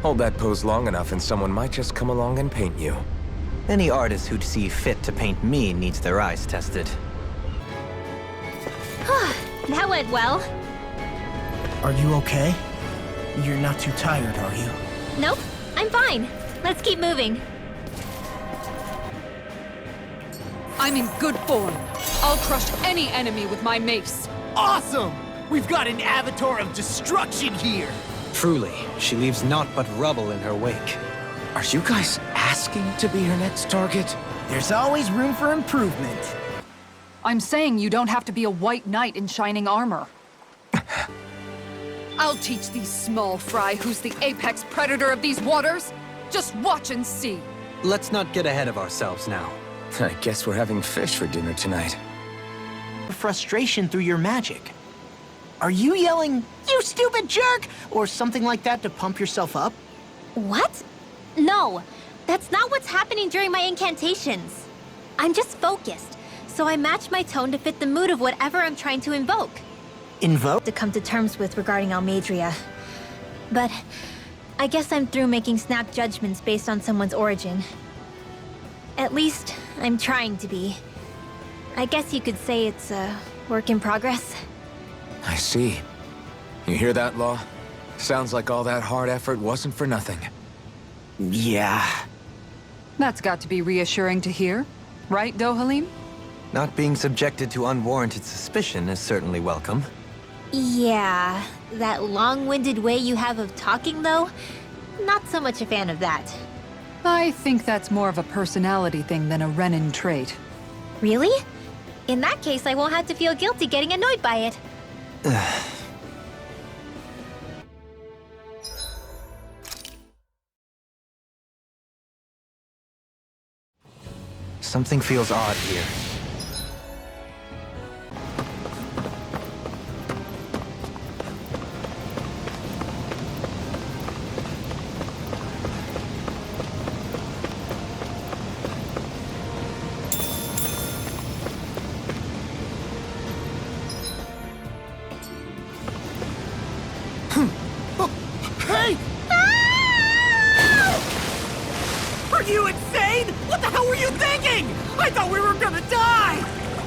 Hold that pose long enough and someone might just come along and paint you. Any artist who'd see fit to paint me needs their eyes tested. That went well. Are you okay? You're not too tired, are you? Nope, I'm fine. Let's keep moving. I'm in good form. I'll crush any enemy with my mace. Awesome! We've got an avatar of destruction here! Truly, she leaves naught but rubble in her wake. Are you guys asking to be her next target? There's always room for improvement. I'm saying you don't have to be a white knight in shining armor. I'll teach these small fry who's the apex predator of these waters. Just watch and see. Let's not get ahead of ourselves now. I guess we're having fish for dinner tonight. Frustration through your magic. Are you yelling, "You stupid jerk," or something like that to pump yourself up? What? No, that's not what's happening during my incantations. I'm just focused, so I match my tone to fit the mood of whatever I'm trying to invoke. Invoke? To come to terms with regarding Almadria. But I guess I'm through making snap judgments based on someone's origin. At least, I'm trying to be. I guess you could say it's a work in progress. I see. You hear that, Law? Sounds like all that hard effort wasn't for nothing. Yeah. That's got to be reassuring to hear. Right, Dohalim? Not being subjected to unwarranted suspicion is certainly welcome. Yeah, that long-winded way you have of talking, though, not so much a fan of that. I think that's more of a personality thing than a Renin trait. Really? In that case, I won't have to feel guilty getting annoyed by it. Something feels odd here. Hey! Are you insane? What the hell were you thinking? I thought we were gonna die!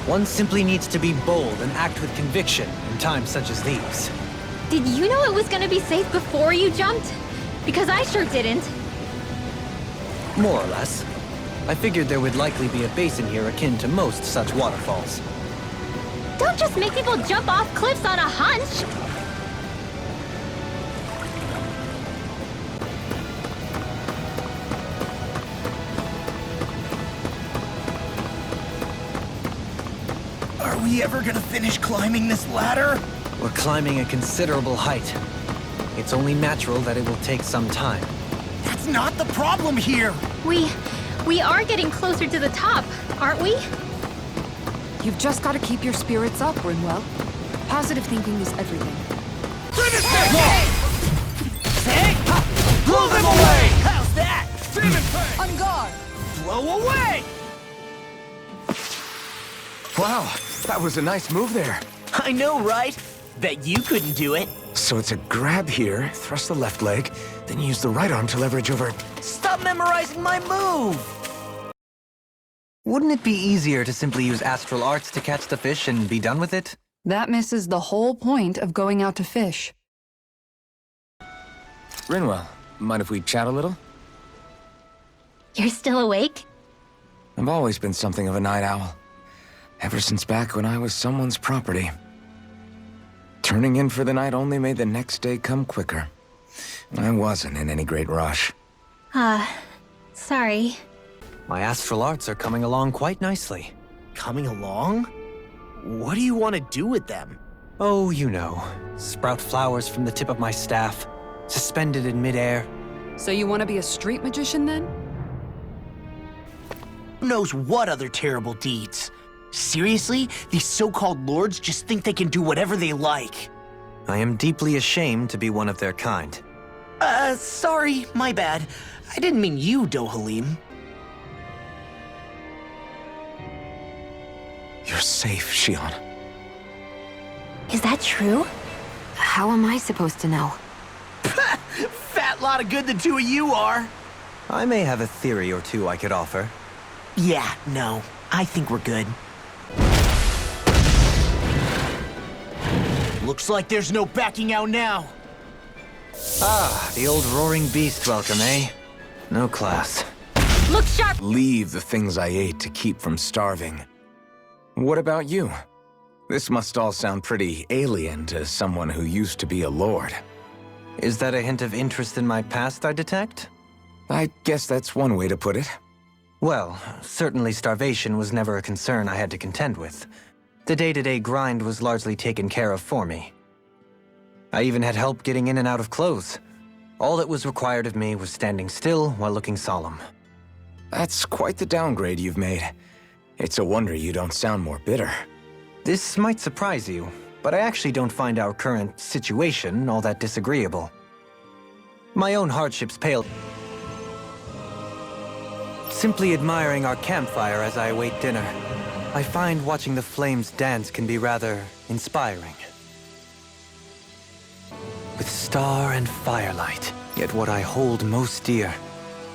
One simply needs to be bold and act with conviction in times such as these. Did you know it was gonna be safe before you jumped? Because I sure didn't. More or less. I figured there would likely be a basin here akin to most such waterfalls. Don't just make people jump off cliffs on a hunch! Are we ever gonna finish climbing this ladder? We're climbing a considerable height. It's only natural that it will take some time. That's not the problem here! We are getting closer to the top, aren't we? You've just got to keep your spirits up, Rinwell. Positive thinking is everything. Finish this! Hey! Blow them away! How's that? On guard! Blow away! Wow, that was a nice move there. I know, right? Bet you couldn't do it. So it's a grab here, thrust the left leg, then use the right arm to leverage over... Stop memorizing my move! Wouldn't it be easier to simply use astral arts to catch the fish and be done with it? That misses the whole point of going out to fish. Rinwell, mind if we chat a little? You're still awake? I've always been something of a night owl. Ever since back when I was someone's property. Turning in for the night only made the next day come quicker. I wasn't in any great rush. Sorry. My astral arts are coming along quite nicely. Coming along? What do you want to do with them? Oh, you know. Sprout flowers from the tip of my staff, suspended in midair. So you want to be a street magician then? Who knows what other terrible deeds? Seriously? These so-called lords just think they can do whatever they like. I am deeply ashamed to be one of their kind. Sorry, my bad. I didn't mean you, Dohalim. You're safe, Shion. Is that true? How am I supposed to know? Fat Lot of good the two of you are. I may have a theory or two I could offer. Yeah, no. I think we're good. Looks like there's no backing out now. Ah, the old roaring beast welcome, eh? No class. Look sharp! Leave the things I ate to keep from starving. What about you? This must all sound pretty alien to someone who used to be a lord. Is that a hint of interest in my past I detect? I guess that's one way to put it. Well, certainly starvation was never a concern I had to contend with. The day-to-day grind was largely taken care of for me. I even had help getting in and out of clothes. All that was required of me was standing still while looking solemn. That's quite the downgrade you've made. It's a wonder you don't sound more bitter. This might surprise you, but I actually don't find our current situation all that disagreeable. My own hardships pale. Simply admiring our campfire as I await dinner, I find watching the flames dance can be rather inspiring. With star and firelight, yet what I hold most dear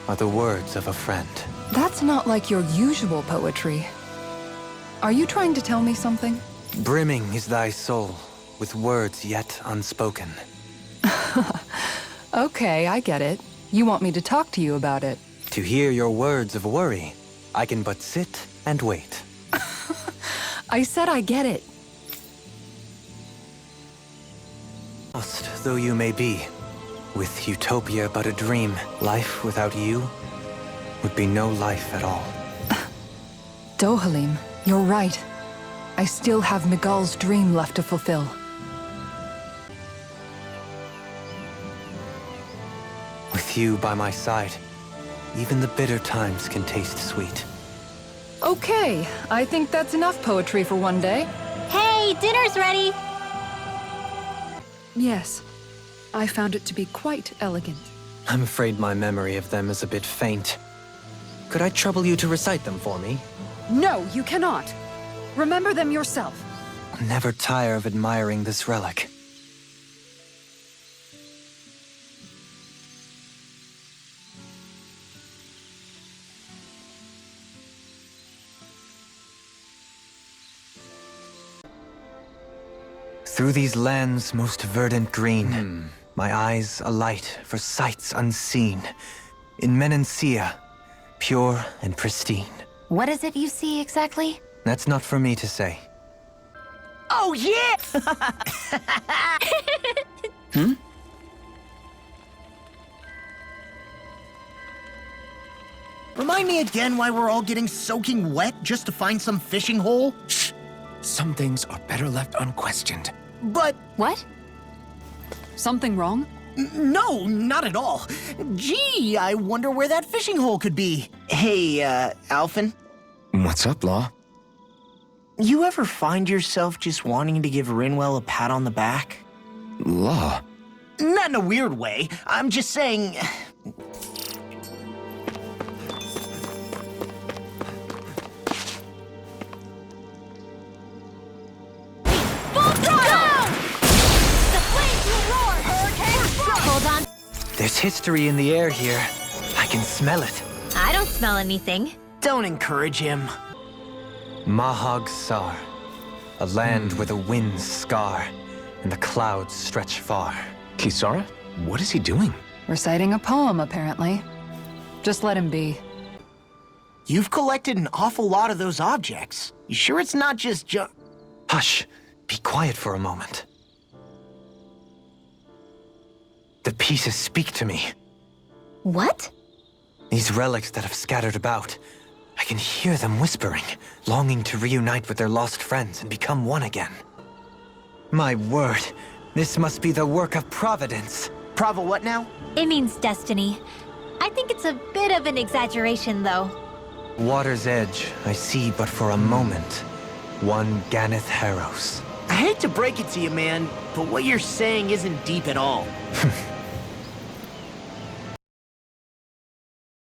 are the words of a friend. That's not like your usual poetry. Are you trying to tell me something? Brimming is thy soul, with words yet unspoken. Okay, I get it. You want me to talk to you about it. To hear your words of worry, I can but sit and wait. I said I get it. Lost though you may be, with utopia but a dream, life without you would be no life at all. Dohalim, you're right. I still have Miguel's dream left to fulfill. With you by my side, even the bitter times can taste sweet. Okay, I think that's enough poetry for one day. Hey, dinner's ready! Yes, I found it to be quite elegant. I'm afraid my memory of them is a bit faint. Could I trouble you to recite them for me? No, you cannot. Remember them yourself. I'll never tire of admiring this relic. Through these lands most verdant green, my eyes alight for sights unseen. In Menancia, pure and pristine. What is it you see exactly? That's not for me to say. Oh, yeah! Remind me again why we're all getting soaking wet just to find some fishing hole? Shh! Some things are better left unquestioned. But What? Something wrong? no, not at all. Gee, I wonder where that fishing hole could be. Hey, Alphen, What's up, Law? you ever find yourself just wanting to give Rinwell a pat on the back? Law? Not in a weird way. I'm just saying... Hold on. There's history in the air here. I can smell it. I don't smell anything. Don't encourage him. Mahag Sar, a land where the winds scar and the clouds stretch far. Kisara? What is he doing? Reciting a poem, apparently. Just let him be. You've collected an awful lot of those objects. You sure it's not just Hush, be quiet for a moment. The pieces speak to me. What? These relics that have scattered about, I can hear them whispering, longing to reunite with their lost friends and become one again. My word, this must be the work of Providence. Prava what now? It means destiny. I think it's a bit of an exaggeration, though. Water's edge, I see but for a moment. One Ganeth Harrows. I hate to break it to you, man, but what you're saying isn't deep at all.